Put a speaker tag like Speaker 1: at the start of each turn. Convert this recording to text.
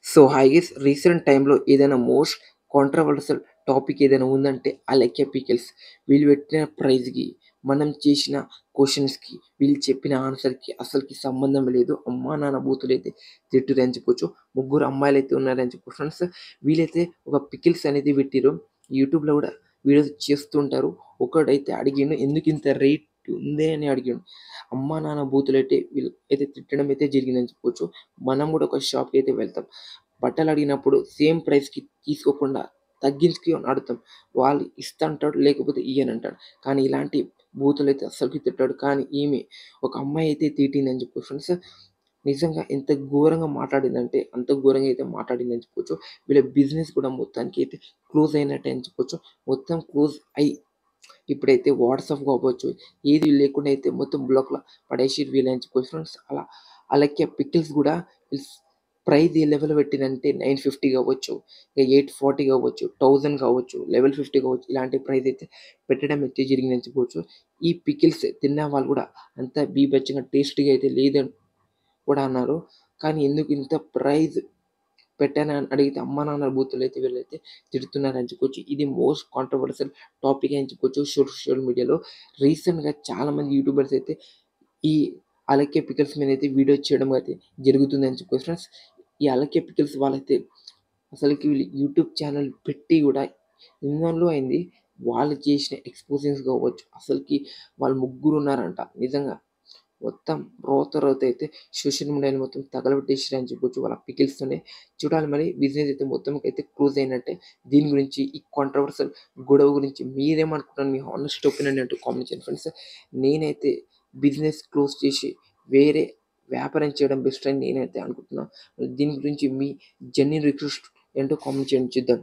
Speaker 1: So, hi guys recent టైమ్‌లో ఏదైనా most controversial topic ఏదైనా ఉందంటే అలెక్య పికిల్స్. వీళ్ళు పెట్టిన ప్రైజ్‌కి, మనం చేసిన క్వెషన్స్‌కి, వీళ్ళు చెప్పిన ఆన్సర్‌కి అసలకి సంబంధం లేదు. అమ్మా నాన్న బూతులైతే తిట్టురని చెప్పొచ్చు. ముగ్గురు అమ్మాయిలైతే ఉన్నారని చెప్పొచ్చు ఫ్రెండ్స్. వీళ్ళైతే ఒక పికిల్స్ అనేది పెట్టిర్రు. యూట్యూబ్‌లో గూడా వీడియోస్ చేస్తుంటారు. ఒకడైతే అడిగిండు ఎందుకింత రేట్ ఉందే అని అడిగిండు. అమ్మా నాన్న బూతులైతే వీళ్ళు అయితే తిట్టడం అయితే జరిగిందని చెప్పొచ్చు. మనం గూడా ఒక షాప్‌కైతే వెళ్తాం. బట్టలడిగినప్పుడు సేమ్ ప్రైస్‌కి తీసుకోకుండా తగ్గించుకొని అడుగుతాం. వాళ్ళు ఇస్తంటాడు, లేకపోతే ఇయ్యనంటాడు. కానీ ఇలాంటి బూతులైతే అస్సలకి తిట్టడు. కానీ ఈమె ఒక అమ్మాయి అయితే తిట్టిందని చెప్పొచ్చు ఫ్రెండ్స్. నిజంగా ఎంత ఘోరంగా మాట్లాడిందంటే అంత ఘోరంగా అయితే మాట్లాడిందని చెప్పొచ్చు. వీళ్ళ బిజినెస్ కూడా మొత్తానికి అయితే క్లోజ్ అయినట్టే అని చెప్పొచ్చు. మొత్తం క్లోజ్ అయ్యి ఇప్పుడైతే వాట్సాప్ అవ్వచ్చు, ఏది లేకుండా అయితే మొత్తం బ్లాక్‌లో పడేసిర్రు వీళ్ళని చెప్పొచ్చు ఫ్రెండ్స్. అలాగే పికిల్స్ గూడా ఇస్ ప్రైస్ ఏ లెవెల్‌లో పెట్టిందంటే 950 కావచ్చు, ఇక 840 కావచ్చు, 1000 కావచ్చు, 1150 కావచ్చు. ఇలాంటి ప్రైస్ అయితే పెట్టడం అయితే జరిగిందని చెప్పుకోవచ్చు. ఈ పికిల్స్ తిన్న వాళ్ళు గూడా అంత బీభత్సంగా టేస్టీగా అయితే లేదని కూడా అన్నారు. కానీ ఎందుకు ఇంత ప్రైస్ పెట్టానని అడిగితే అమ్మా నాన్నల బూతులైతే వీళ్ళైతే తిడుతున్నారని చెప్పుకోవచ్చు. ఇది మోస్ట్ కాంట్రోవర్షియల్ టాపిక్ అని చెప్పుకోవచ్చు సోషల్ మీడియాలో. రీసెంట్‌గా చాలామంది యూట్యూబర్స్ అయితే ఈ అలకే పికిల్స్ మీదైతే వీడియో చేయడం అయితే జరుగుతుందని చెప్పుకోవచ్చు ఫ్రెండ్స్. ఈ అలకే పికిల్స్ వాళ్ళైతే అసలకి వీళ్ళు యూట్యూబ్ ఛానెల్ పెట్టి గూడా ఎన్నాళ్ళు అయింది. వాళ్ళు చేసిన ఎక్స్‌పోజింగ్స్ కావచ్చు, అసలకి వాళ్ళు ముగ్గురున్నారంట. నిజంగా మొత్తం రోత అయితే సోషల్ మీడియాని మొత్తం తగలబెట్టేసిర్రని చెప్పొచ్చు వాళ్ళ పికిల్స్‌తోనే. చూడాలి మరి బిజినెస్ అయితే మొత్తానికైతే క్లోజ్ అయినట్టే. దీని గురించి ఈ కాంట్రోవర్షియల్ గొడవ గురించి మీరేమనుకుంటున్నారు? మీ హానెస్ట్ ఒపీనియన్ ఏంటో కామెంట్ చేయండి ఫ్రెండ్స్. నేనైతే బిజినెస్ క్లోజ్ చేసి వేరే వ్యాపారం చేయడం బెస్ట్ అని నేనైతే అనుకుంటున్నా. దీని గురించి మీ జెన్యూన్ రిక్వెస్ట్ ఏంటో కామెంట్ చేయండి చూద్దాం.